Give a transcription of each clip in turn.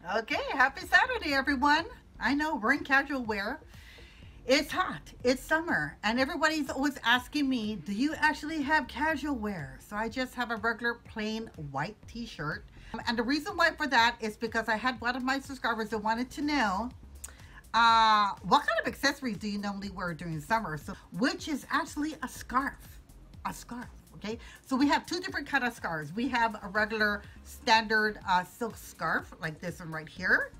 Okay, happy Saturday, everyone. I know we're in casual wear. It's hot, it's summer, and everybody's always asking me, do you actually have casual wear? So I just have a regular plain white t-shirt. And the reason why for that is because I had one of my subscribers that wanted to know, what kind of accessories do you normally wear during summer? So, which is actually a scarf, okay? So we have two different kind of scarves. We have a regular standard silk scarf like this one right here.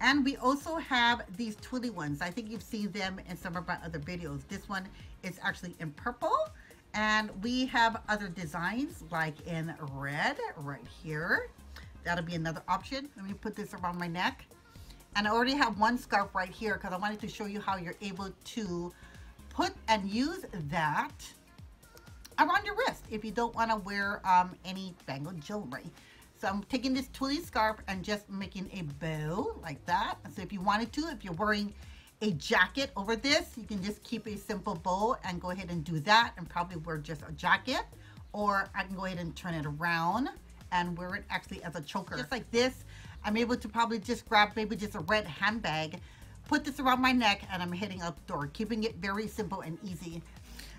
And we also have these Twilly ones. I think you've seen them in some of my other videos. This one is actually in purple. And we have other designs like in red right here. That'll be another option. Let me put this around my neck. And I already have one scarf right here because I wanted to show you how you're able to put and use that around your wrist if you don't want to wear any bangled jewelry. So I'm taking this Twilly scarf and just making a bow like that. So if you wanted to, if you're wearing a jacket over this, you can just keep a simple bow and go ahead and do that and probably wear just a jacket. Or I can go ahead and turn it around and wear it actually as a choker. Just like this, I'm able to probably just grab maybe just a red handbag, put this around my neck, and I'm heading out the door, keeping it very simple and easy.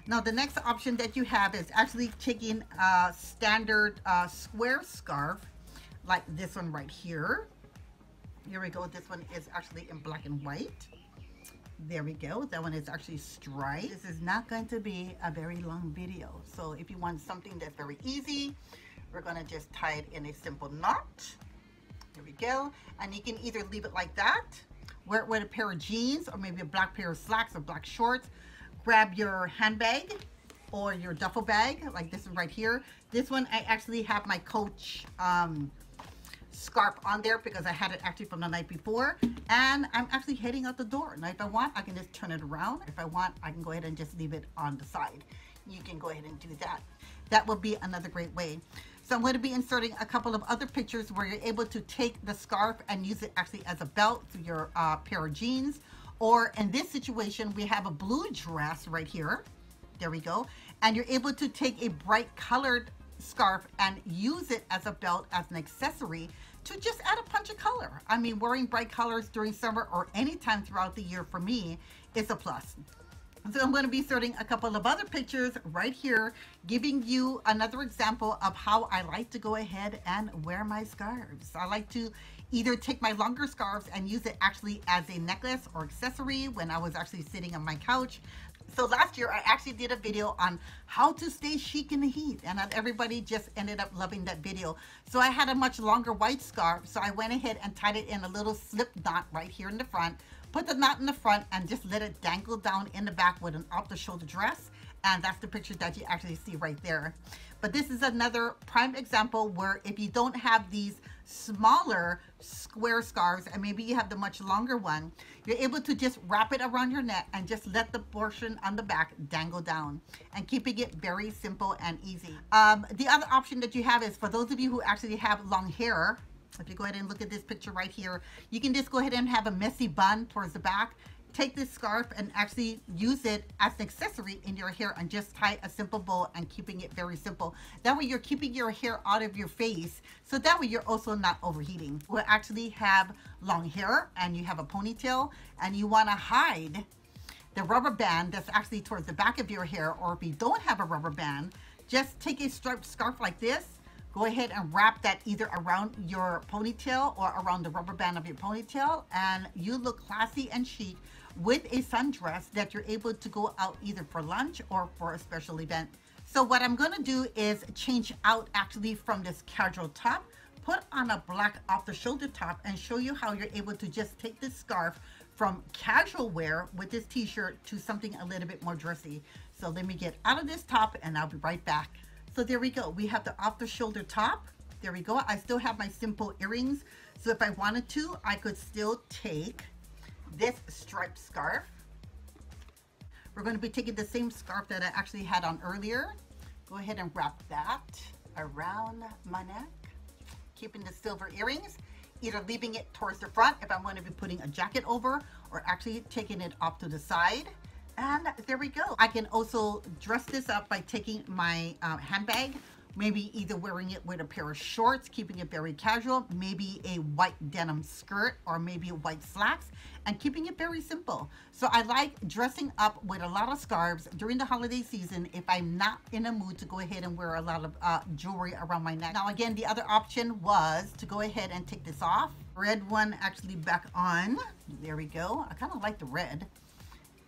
Now the next option that you have is actually taking a standard square scarf like this one right here. Here we go. This one is actually in black and white. There we go. That one is actually striped. This is not going to be a very long video. So if you want something that's very easy, we're going to just tie it in a simple knot. There we go. And you can either leave it like that, wear it with a pair of jeans or maybe a black pair of slacks or black shorts. Grab your handbag or your duffel bag like this one right here. This one I actually have my Coach scarf on there because I had it actually from the night before, and I'm actually heading out the door. Now if I want, I can just turn it around. If I want, I can go ahead and just leave it on the side. You can go ahead and do that. That would be another great way. So I'm going to be inserting a couple of other pictures where you're able to take the scarf and use it actually as a belt for your pair of jeans. Or in this situation, we have a blue dress right here. There we go. And you're able to take a bright colored scarf and use it as a belt, as an accessory to just add a punch of color. I mean, wearing bright colors during summer or anytime throughout the year for me is a plus. So I'm going to be inserting a couple of other pictures right here, giving you another example of how I like to go ahead and wear my scarves. I like to either take my longer scarves and use it actually as a necklace or accessory when I was actually sitting on my couch. So last year I actually did a video on how to stay chic in the heat, and everybody just ended up loving that video. So I had a much longer white scarf, so I went ahead and tied it in a little slip knot right here in the front, put the knot in the front and just let it dangle down in the back with an off-the-shoulder dress. And that's the picture that you actually see right there. But this is another prime example where if you don't have these smaller square scarves and maybe you have the much longer one, you're able to just wrap it around your neck and just let the portion on the back dangle down, and keeping it very simple and easy. The other option that you have is for those of you who actually have long hair. If you go ahead and look at this picture right here, you can just go ahead and have a messy bun towards the back. Take this scarf and actually use it as an accessory in your hair and just tie a simple bow and keeping it very simple. That way you're keeping your hair out of your face, so that way you're also not overheating. We'll actually have long hair and you have a ponytail and you want to hide the rubber band that's actually towards the back of your hair, or if you don't have a rubber band, just take a striped scarf like this. Go ahead and wrap that either around your ponytail or around the rubber band of your ponytail, and you look classy and chic with a sundress that you're able to go out either for lunch or for a special event. So what I'm going to do is change out actually from this casual top, put on a black off-the-shoulder top, and show you how you're able to just take this scarf from casual wear with this t-shirt to something a little bit more dressy. So let me get out of this top and I'll be right back. So there we go. We have the off-the-shoulder top. There we go. I still have my simple earrings. So if I wanted to, I could still take this striped scarf. We're going to be taking the same scarf that I actually had on earlier. Go ahead and wrap that around my neck, keeping the silver earrings, either leaving it towards the front if I'm going to be putting a jacket over, or actually taking it off to the side. And there we go. I can also dress this up by taking my handbag maybe either wearing it with a pair of shorts, keeping it very casual, maybe a white denim skirt, or maybe white slacks, and keeping it very simple. So I like dressing up with a lot of scarves during the holiday season if I'm not in a mood to go ahead and wear a lot of jewelry around my neck. Now again, the other option was to go ahead and take this off. Red one actually back on. There we go. I kind of like the red.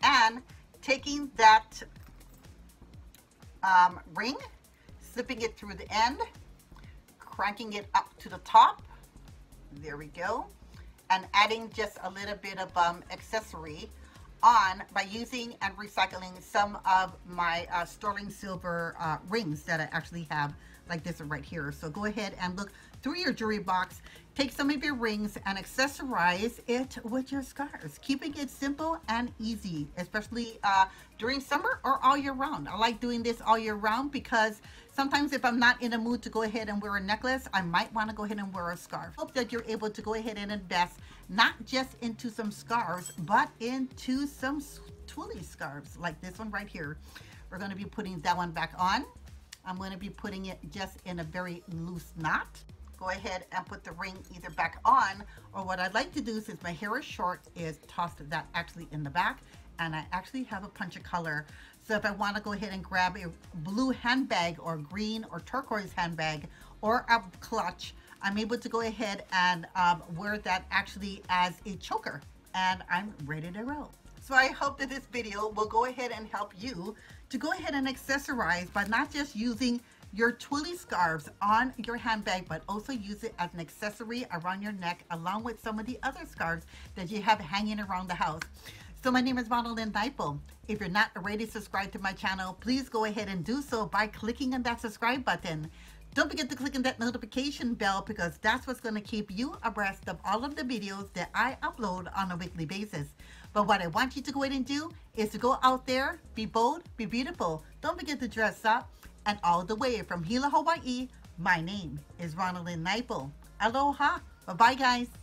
And taking that ring, slipping it through the end, cranking it up to the top. There we go. And adding just a little bit of accessory on by using and recycling some of my sterling silver rings that I actually have, like this one right here. So go ahead and look through your jewelry box, take some of your rings and accessorize it with your scarves, keeping it simple and easy, especially during summer or all year round. I like doing this all year round because sometimes if I'm not in a mood to go ahead and wear a necklace, I might want to go ahead and wear a scarf. Hope that you're able to go ahead and invest not just into some scarves, but into some Twilly scarves like this one right here. We're going to be putting that one back on. I'm going to be putting it just in a very loose knot. Go ahead and put the ring either back on, or what I'd like to do, since my hair is short, is toss that actually in the back. And I actually have a punch of color. So if I want to go ahead and grab a blue handbag or green or turquoise handbag or a clutch, I'm able to go ahead and wear that actually as a choker, and I'm ready to roll. So I hope that this video will go ahead and help you to go ahead and accessorize by not just using your Twilly scarves on your handbag, but also use it as an accessory around your neck, along with some of the other scarves that you have hanging around the house. So my name is Ranalynn Naipo. If you're not already subscribed to my channel, please go ahead and do so by clicking on that subscribe button. Don't forget to click on that notification bell, because that's what's going to keep you abreast of all of the videos that I upload on a weekly basis. But what I want you to go ahead and do is to go out there, be bold, be beautiful. Don't forget to dress up. And all the way from Hilo, Hawaii, my name is Ranalynn Naipo. Aloha. Bye-bye, guys.